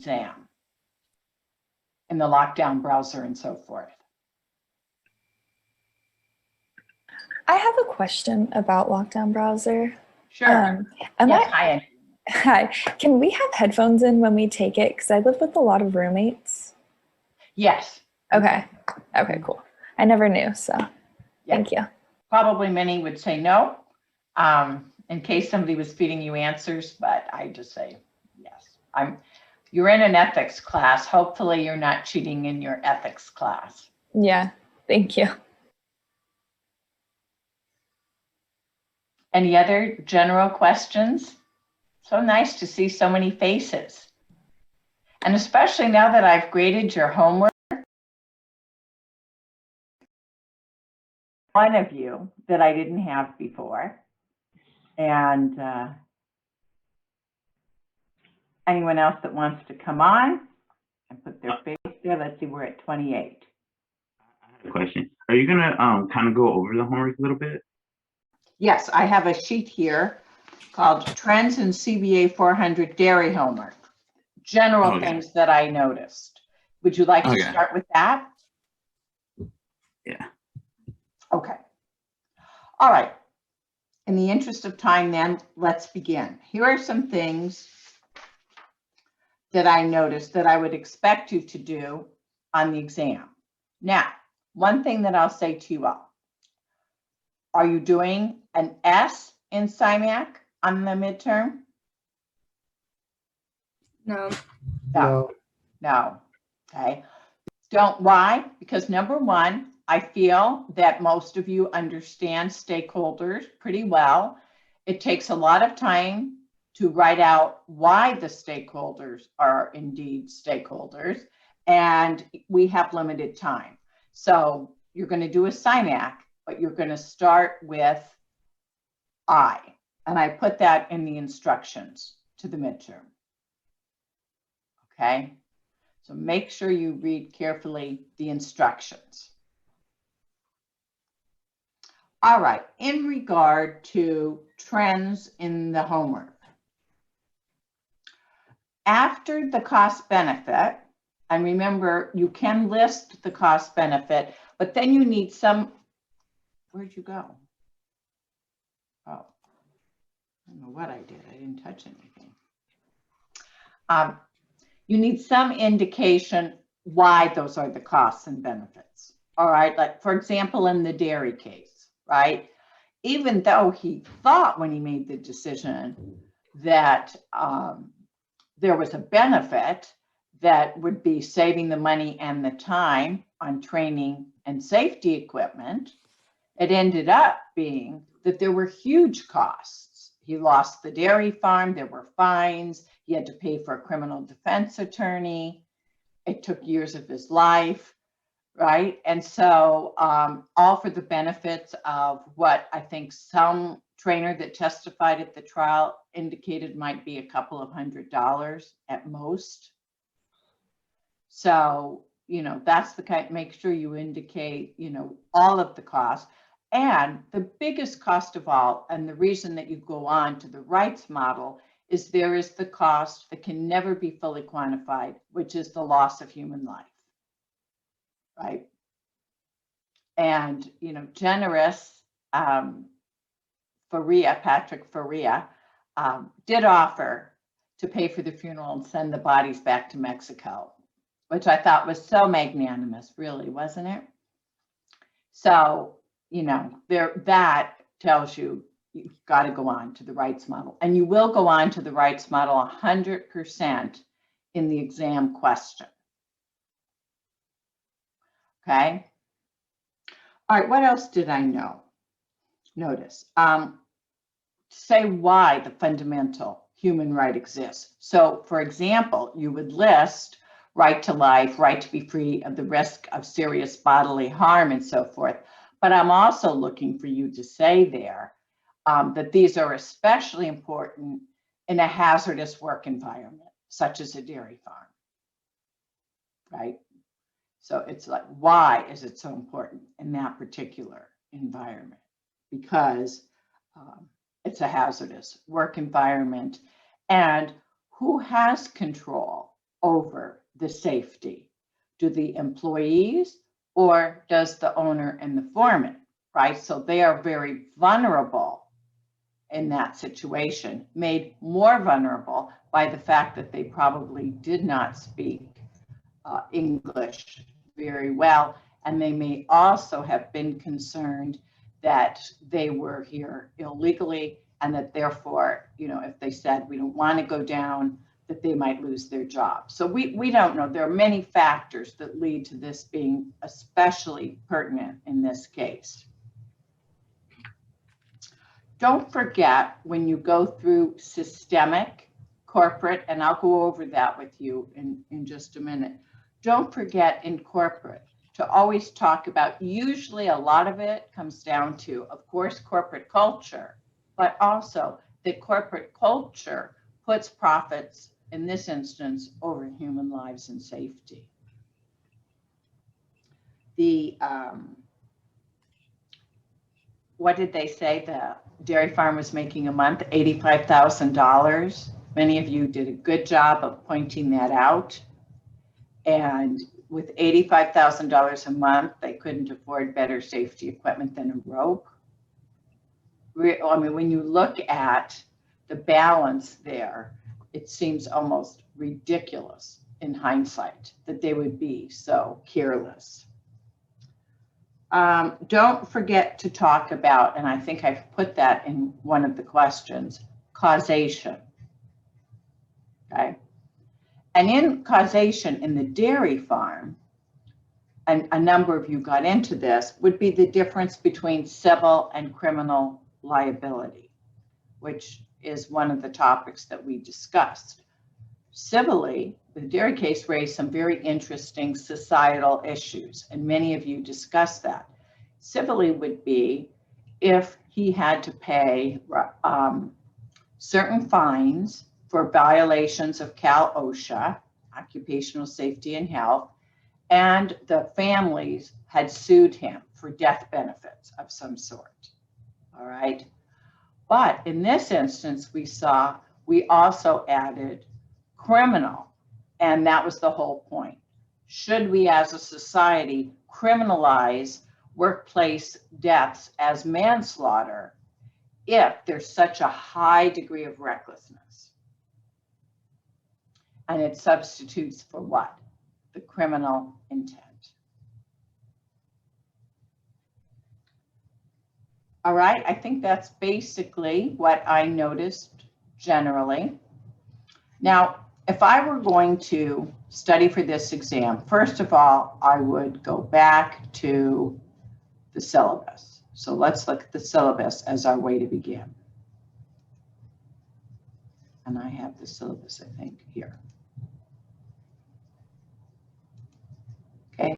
exam in the lockdown browser and so forth. I have a question about lockdown browser. Sure. Yes, Hi. Can we have headphones in when we take it? Because I live with a lot of roommates. Yes. Okay. Okay, cool. I never knew, so thank you. Probably many would say no, in case somebody was feeding you answers, but I just say yes. You're in an ethics class. Hopefully you're not cheating in your ethics class. Yeah, thank you. Any other general questions? So nice to see so many faces. And especially now that I've graded your homework, one of you that I didn't have before. And anyone else that wants to come on and put their face there. Let's see, we're at 28. I have a question. Are you gonna kind of go over the homework a little bit? Yes, I have a sheet here called Trends in CBA 400 Dairy Homework. General things that I noticed. Would you like to start with that? Yeah. Okay. All right. In the interest of time then, let's begin. Here are some things that I noticed that I would expect you to do on the exam. Now, one thing that I'll say to you all, are you doing an S in CIMAC on the midterm? No. No. Okay. Why? Because number one, I feel that most of you understand stakeholders pretty well. It takes a lot of time to write out why the stakeholders are indeed stakeholders, and we have limited time. So you're going to do a CIMAC, but you're going to start with I, and I put that in the instructions to the midterm. Okay, so make sure you read carefully the instructions. All right, in regard to trends in the homework, after the cost benefit, and remember, you can list the cost benefit, but then you need some, where'd you go? Oh, I don't know what I did. I didn't touch anything. You need some indication why those are the costs and benefits. All right, like for example, in the dairy case, right? Even though he thought when he made the decision that there was a benefit that would be saving the money and the time on training and safety equipment, it ended up being that there were huge costs. He lost the dairy farm, there were fines, he had to pay for a criminal defense attorney. It took years of his life, right? And so all for the benefits of what I think some trainer that testified at the trial indicated might be a couple of $100 at most. So, you know, that's the kind, make sure you indicate, you know, all of the costs. And the biggest cost of all, and the reason that you go on to the rights model, is there is the cost that can never be fully quantified, which is the loss of human life, right? And, you know, generous Patrick Faria, did offer to pay for the funeral and send the bodies back to Mexico, which I thought was so magnanimous, really, wasn't it? So, you know, that tells you you've got to go on to the rights model, and you will go on to the rights model 100% in the exam question. Okay. All right, what else did I notice? Say why the fundamental human right exists. So, for example, you would list right to life, right to be free of the risk of serious bodily harm, and so forth. But I'm also looking for you to say there that these are especially important in a hazardous work environment, such as a dairy farm, right? So it's like, why is it so important in that particular environment? Because it's a hazardous work environment. And who has control over the safety? Do the employees or does the owner and the foreman, right? So they are very vulnerable in that situation, made more vulnerable by the fact that they probably did not speak English very well. And they may also have been concerned that they were here illegally and that therefore, you know, if they said we don't want to go down, that they might lose their job. So we don't know. There are many factors that lead to this being especially pertinent in this case. Don't forget when you go through systemic, corporate, and I'll go over that with you in just a minute. Don't forget in corporate to always talk about, usually a lot of it comes down to, of course, corporate culture, but also that corporate culture puts profits, in this instance, over human lives and safety. The, what did they say? The dairy farm was making a month, $85,000. Many of you did a good job of pointing that out. And with $85,000 a month, they couldn't afford better safety equipment than a rope. I mean, when you look at the balance there, it seems almost ridiculous in hindsight that they would be so careless. Don't forget to talk about, and I think I've put that in one of the questions, causation. Okay. And in causation in the dairy farm, and a number of you got into this, would be the difference between civil and criminal liability, which is one of the topics that we discussed. Civilly, the dairy case raised some very interesting societal issues, and many of you discussed that. Civilly would be if he had to pay certain fines for violations of Cal OSHA, Occupational Safety and Health, and the families had sued him for death benefits of some sort. All right. But in this instance, we also added criminal, and that was the whole point. Should we as a society criminalize workplace deaths as manslaughter if there's such a high degree of recklessness? And it substitutes for what? The criminal intent. All right, I think that's basically what I noticed generally. Now, if I were going to study for this exam, first of all, I would go back to the syllabus. So let's look at the syllabus as our way to begin. And I have the syllabus, I think, here. Okay.